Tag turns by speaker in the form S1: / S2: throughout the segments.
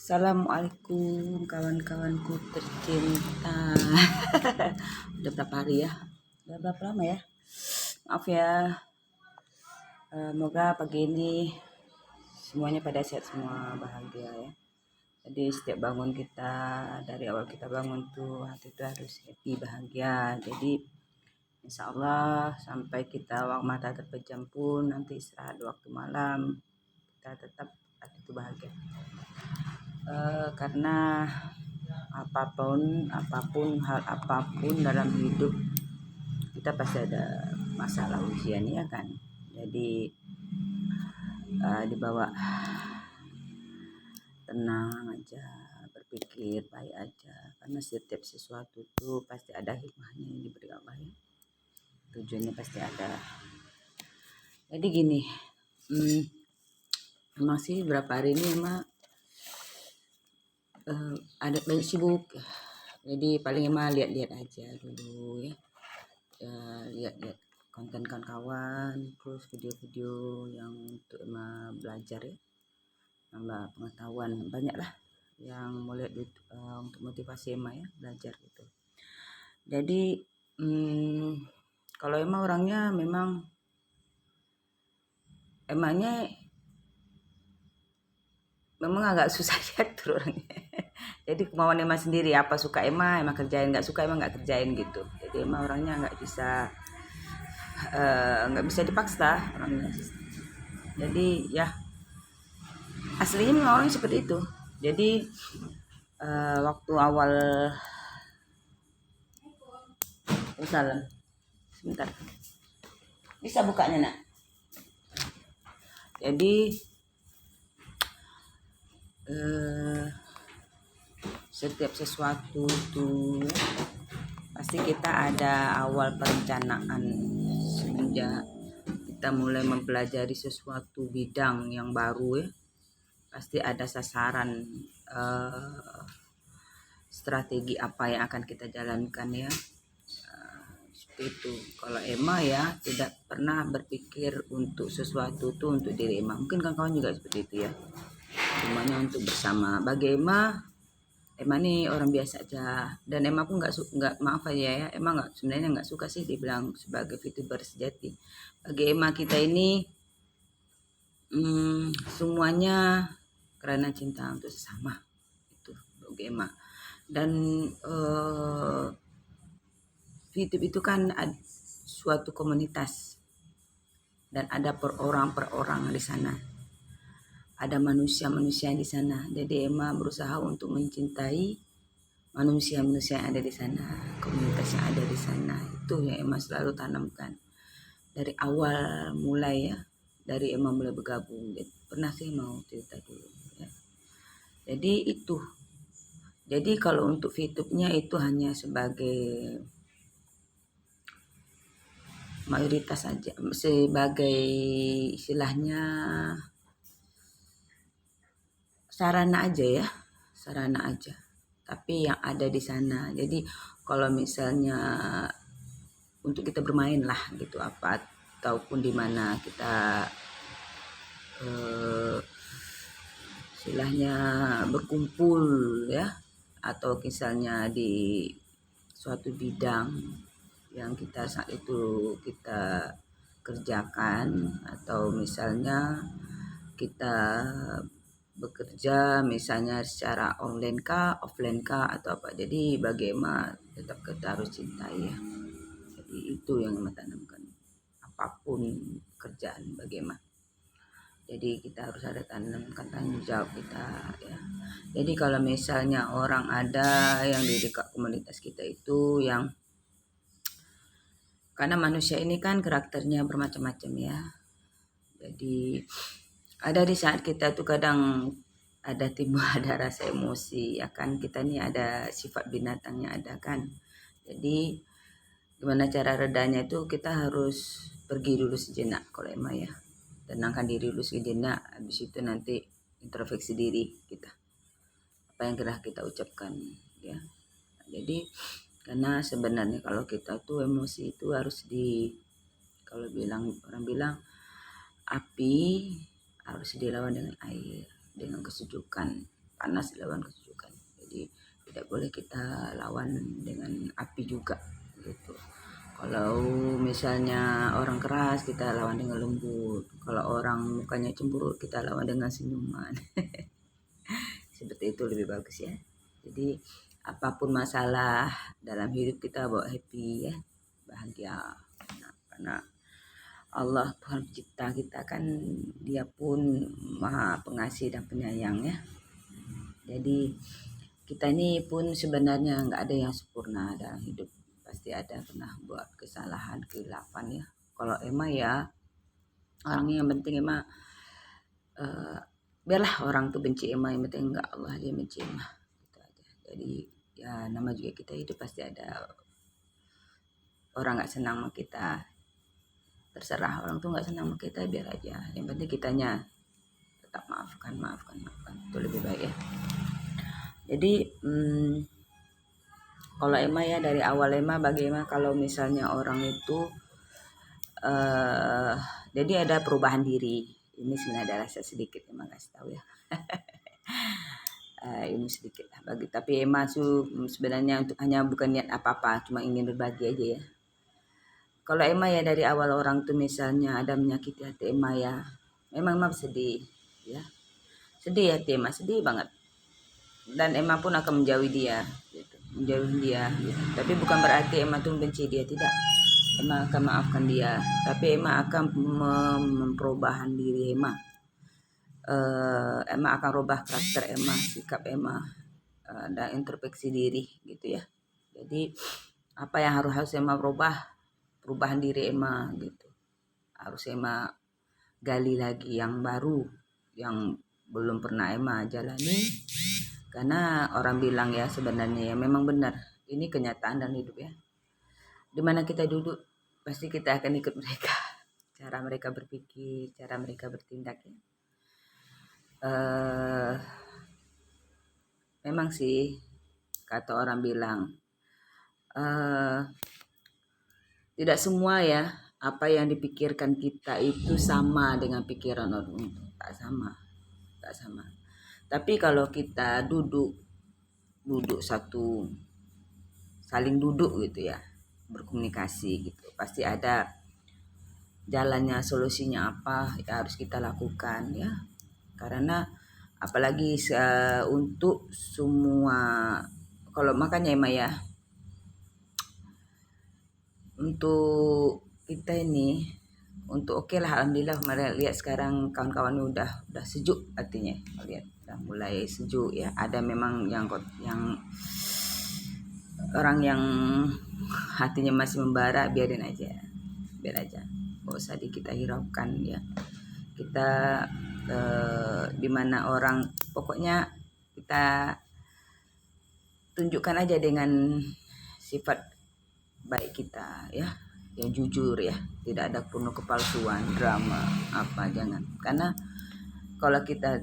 S1: Assalamualaikum kawan-kawanku tercinta. Udah berapa hari ya? Udah berapa lama ya? Maaf ya. Semoga pagi ini semuanya pada sehat semua, bahagia ya. Jadi setiap bangun kita, dari awal kita bangun tuh hati itu harus happy, bahagia. Jadi insya Allah sampai kita mata terpejam pun nanti istirahat waktu malam kita tetap hati itu bahagia. Karena apapun hal apapun dalam hidup kita pasti ada masalah ujian ya kan. Jadi dibawa tenang aja, berpikir baik aja, karena setiap sesuatu tuh pasti ada hikmahnya yang diberi Allah ya. Tujuannya pasti ada. Jadi gini, emang sih berapa hari ini emang ada banyak sibuk. Jadi paling emang lihat-lihat aja dulu ya. Lihat-lihat konten kawan-kawan, terus video-video yang untuk emang belajar ya, nambah pengetahuan banyak lah yang mulai untuk motivasi emang ya belajar gitu. Jadi kalau emang orangnya memang agak susah diatur orangnya. Jadi kemauan emang sendiri, apa suka emang kerjain, nggak suka emang nggak kerjain gitu. Jadi emang orangnya nggak bisa dipaksa orangnya. Jadi ya aslinya memang orang seperti itu. Jadi waktu awal salam sebentar bisa bukanya nak. Jadi setiap sesuatu tuh pasti kita ada awal perencanaan. Semenjak kita mulai mempelajari sesuatu bidang yang baru ya, pasti ada sasaran strategi apa yang akan kita jalankan ya. Seperti itu. Kalau Emma ya tidak pernah berpikir untuk sesuatu tuh untuk diri Emma. Mungkin kawan-kawan juga seperti itu ya. Semuanya untuk bersama. Bagi Emma nih orang biasa aja, dan Emma pun nggak maaf aja ya, Emma sebenarnya nggak suka sih dibilang sebagai VTuber sejati. Bagi Emma kita ini semuanya karena cinta untuk sesama itu bagi Emma. Dan VTube itu kan suatu komunitas dan ada per orang di sana. Ada manusia-manusia di sana. Jadi Emma berusaha untuk mencintai manusia-manusia yang ada di sana, komunitas yang ada di sana. Itu yang Emma selalu tanamkan dari awal mulai ya. Dari Emma mulai bergabung. Pernah sih mau cerita dulu ya. Jadi itu. Jadi kalau untuk VTube-nya itu hanya sebagai mayoritas saja, sebagai istilahnya sarana aja, tapi yang ada di sana. Jadi kalau misalnya untuk kita bermain lah gitu, apa ataupun di mana kita istilahnya berkumpul ya, atau misalnya di suatu bidang yang kita saat itu kita kerjakan, atau misalnya kita bekerja misalnya secara online kah, offline kah, atau apa. Jadi bagaimana tetap kita harus cintai ya. Jadi itu yang tanamkan apapun kerjaan bagaimana. Jadi kita harus ada tanamkan tanggung jawab kita ya. Jadi kalau misalnya orang ada yang di dekat komunitas kita itu yang, karena manusia ini kan karakternya bermacam-macam ya. Jadi ada di saat kita tuh kadang ada timbul ada rasa emosi ya kan, kita nih ada sifat binatangnya ada kan. Jadi gimana cara redanya itu kita harus pergi dulu sejenak kalau Emma ya. Tenangkan diri dulu sejenak, habis itu nanti introspeksi diri kita. Apa yang telah kita ucapkan ya. Jadi karena sebenarnya kalau kita tuh emosi itu harus kalau orang bilang api harus dilawan dengan air, dengan kesejukan. panas lawan kesejukan. Jadi tidak boleh kita lawan dengan api juga gitu. Kalau misalnya orang keras kita lawan dengan lembut, kalau orang mukanya cemberut kita lawan dengan senyuman. Seperti itu lebih bagus ya. Jadi apapun masalah dalam hidup kita bawa happy ya, bahagia. Karena Allah Tuhan pencipta kita kan dia pun maha pengasih dan penyayang ya. Jadi kita ini pun sebenarnya nggak ada yang sempurna dalam hidup, pasti ada pernah buat kesalahan, keilapan ya. Kalau emang ya orangnya yang penting emang biarlah orang tuh benci emang, yang penting enggak Allah aja benci emang gitu aja. Jadi ya nama juga kita hidup pasti ada orang nggak senang sama kita, terserah orang tuh nggak senang sama kita biar aja, yang penting kitanya tetap maafkan itu lebih baik ya. Jadi kalau Emma ya dari awal Emma bagaimana kalau misalnya orang itu jadi ada perubahan diri. Ini sebenarnya ada rasa sedikit Emma kasih tahu ya. Ini sedikit lah bagi, tapi Emma sebenarnya untuk hanya bukan niat apa-apa, cuma ingin berbagi aja ya. Kalau Emma ya dari awal orang tuh misalnya ada menyakiti hati Emma ya, memang Emma sedih ya, sedih hati Emma, sedih banget. Dan Emma pun akan menjauhi dia gitu. Menjauhi dia gitu. Tapi bukan berarti Emma tuh membenci dia, tidak. Emma akan maafkan dia, tapi Emma akan memperubahan diri Emma. Emma akan rubah karakter Emma, sikap Emma, dan introspeksi diri gitu ya. Jadi apa yang harus Emma perubahan diri Emma gitu. Harus Emma gali lagi yang baru, yang belum pernah Emma jalani. Karena orang bilang ya sebenarnya ya memang benar, ini kenyataan dan hidup ya. Dimana kita duduk pasti kita akan ikut mereka, cara mereka berpikir, cara mereka bertindak ya. Memang sih kata orang bilang tidak semua ya apa yang dipikirkan kita itu sama dengan pikiran orang, tak sama. Tapi kalau kita duduk satu, saling duduk gitu ya, berkomunikasi gitu, pasti ada jalannya, solusinya apa ya harus kita lakukan ya. Karena apalagi untuk semua, kalau makanya Emma ya, untuk kita ini untuk oke lah, alhamdulillah lihat sekarang kawan-kawan udah sejuk artinya, lihat udah mulai sejuk ya. Ada memang yang orang yang hatinya masih membara, biar aja, nggak usah kita hiraukan ya. Kita dimana orang, pokoknya kita tunjukkan aja dengan sifat baik kita ya, yang jujur ya, tidak ada penuh kepalsuan, drama apa, jangan. Karena kalau kita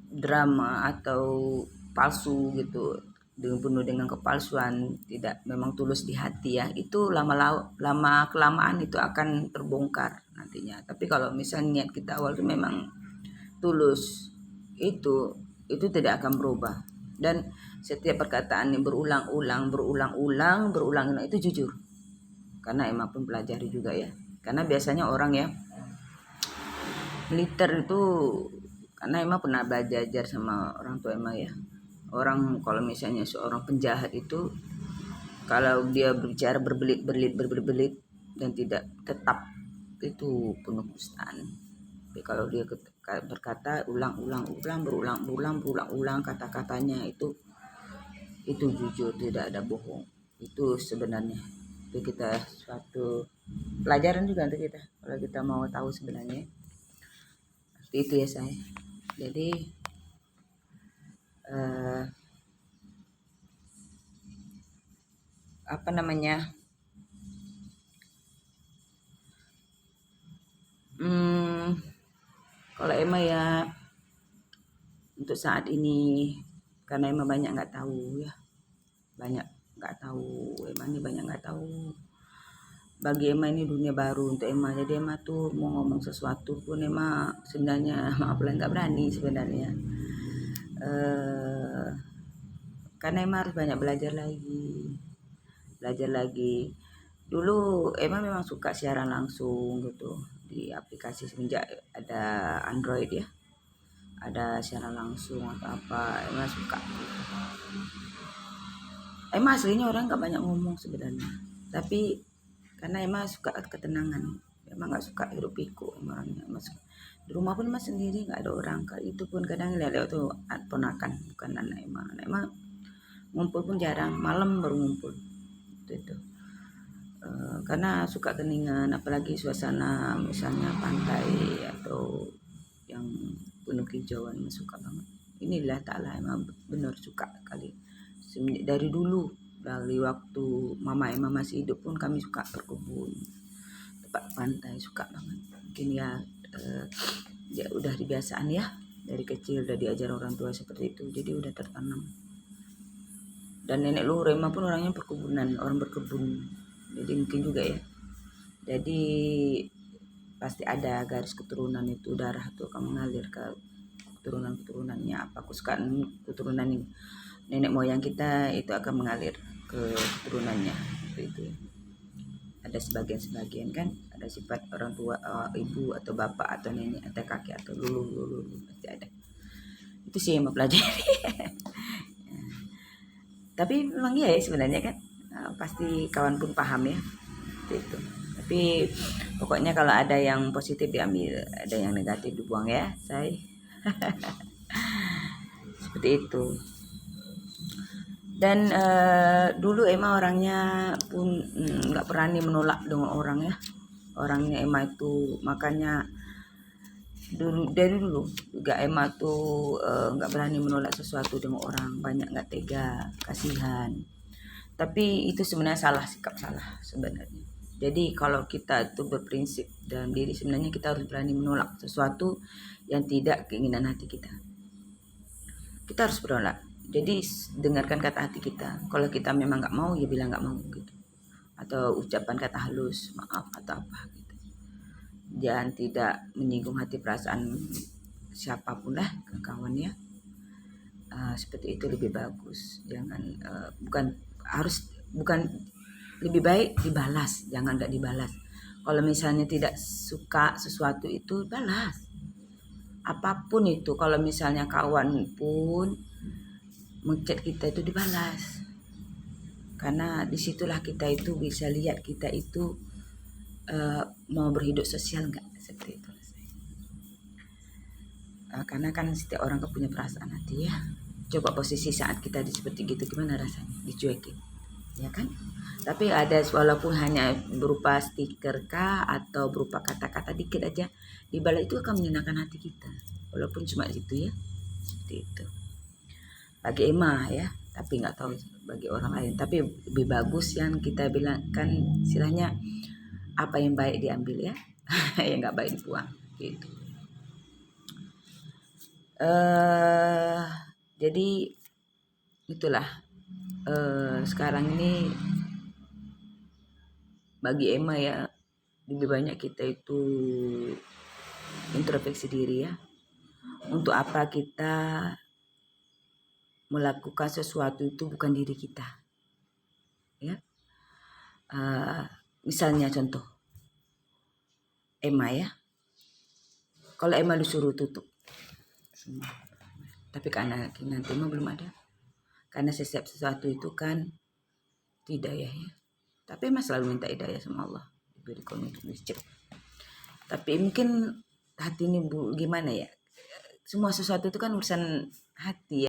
S1: drama atau palsu gitu, penuh dengan kepalsuan, tidak memang tulus di hati ya, itu lama kelamaan itu akan terbongkar nantinya. Tapi kalau misalnya niat kita awal itu memang tulus, itu tidak akan berubah. Dan setiap perkataan yang berulang-ulang itu jujur. Karena Emma pun pelajari juga ya. Karena biasanya orang ya militer itu, karena Emma pernah belajar sama orang tua Emma ya. Orang kalau misalnya seorang penjahat itu, kalau dia bicara berbelit dan tidak tetap, itu penuh kedustaan. Tapi kalau dia berkata berulang kata-katanya itu jujur, tidak ada bohong. Itu sebenarnya itu kita suatu pelajaran juga untuk kita kalau kita mau tahu sebenarnya. Itu ya saya. Jadi apa namanya, kalau Emma ya untuk saat ini, karena Emma banyak nggak tahu ya, Emma ini banyak nggak tahu. Bagi Emma ini dunia baru untuk Emma, jadi Emma tuh mau ngomong sesuatu pun Emma sebenarnya maaf lah nggak berani sebenarnya. karena Emma harus banyak belajar lagi. Dulu Emma memang suka siaran langsung gitu di aplikasi semenjak ada Android ya, ada siaran langsung atau apa, Emma suka gitu. Emma aslinya orang nggak banyak ngomong sebenarnya, tapi karena Emma suka ketenangan, Emma nggak suka hirup pikuk orangnya. Di rumah pun Emma sendiri, nggak ada orang. Itu pun kadang lihat tuh ponakan, bukan anak Emma. Anak Emma ngumpul pun jarang, malam baru ngumpul itu. Karena suka keningan, apalagi suasana misalnya pantai atau yang penuh hijauan, Emma suka banget. Inilah taklah Emma benar suka kali. Dari dulu, dari waktu mama Emma masih hidup pun kami suka berkebun, tempat pantai, suka banget. Mungkin ya udah kebiasaan ya, dari kecil udah diajar orang tua seperti itu, jadi udah tertanam. Dan nenek luhur Emma pun orangnya perkebunan, orang berkebun, jadi mungkin juga ya, jadi pasti ada garis keturunan itu, darah tuh akan mengalir ke keturunannya. Apa kesukaan keturunan ini nenek moyang kita itu akan mengalir ke keturunannya itu. Ada sebagian kan, ada sifat orang tua, ibu atau bapak atau nenek atau kakek atau lulu pasti ada. Itu sih yang mempelajari. Tapi memang iya ya sebenarnya kan, pasti kawan pun paham ya itu. Tapi pokoknya kalau ada yang positif diambil, ada yang negatif dibuang ya, say. Seperti itu. Dan dulu Emma orangnya pun nggak berani menolak dengan orang ya. Orangnya Emma itu, makanya dari dulu juga Emma tuh nggak berani menolak sesuatu dengan orang, banyak nggak tega, kasihan. Tapi itu sebenarnya sikap salah sebenarnya. Jadi kalau kita itu berprinsip dalam diri, sebenarnya kita harus berani menolak sesuatu yang tidak keinginan hati kita. Kita harus menolak. Jadi dengarkan kata hati kita. Kalau kita memang nggak mau, ya bilang nggak mau gitu. Atau ucapan kata halus, maaf atau apa gitu. Jangan tidak menyinggung hati perasaan siapapun lah, kawannya. Seperti itu lebih bagus. Jangan bukan lebih baik dibalas, jangan nggak dibalas. Kalau misalnya tidak suka sesuatu itu balas. Apapun itu, kalau misalnya kawan pun mengchat kita itu dibalas, karena disitulah kita itu bisa lihat kita itu mau berhidup sosial nggak, seperti itu. Karena kan setiap orang kan punya perasaan hati ya. Coba posisi saat kita seperti gitu, gimana rasanya dicuekin ya kan. Tapi ada, walaupun hanya berupa stiker kah atau berupa kata-kata dikit aja, di balik itu akan menyenangkan hati kita, walaupun cuma itu ya, seperti itu bagi Emma ya. Tapi nggak tahu bagi orang lain, tapi lebih bagus yang kita bilang kan istilahnya, apa yang baik diambil ya, yang nggak baik dibuang gitu. Jadi itulah sekarang ini bagi Emma ya, lebih banyak kita itu introspeksi diri ya. Untuk apa kita melakukan sesuatu itu bukan diri kita ya. Misalnya contoh Emma ya, kalau Emma disuruh tutup semua, tapi karena nanti Emma belum ada, karena setiap sesuatu itu kan tidak ya. Tapi Emma selalu minta hidayah sama Allah, diberi komitmen. Tapi mungkin hati ini gimana ya, semua sesuatu itu kan urusan hati ya.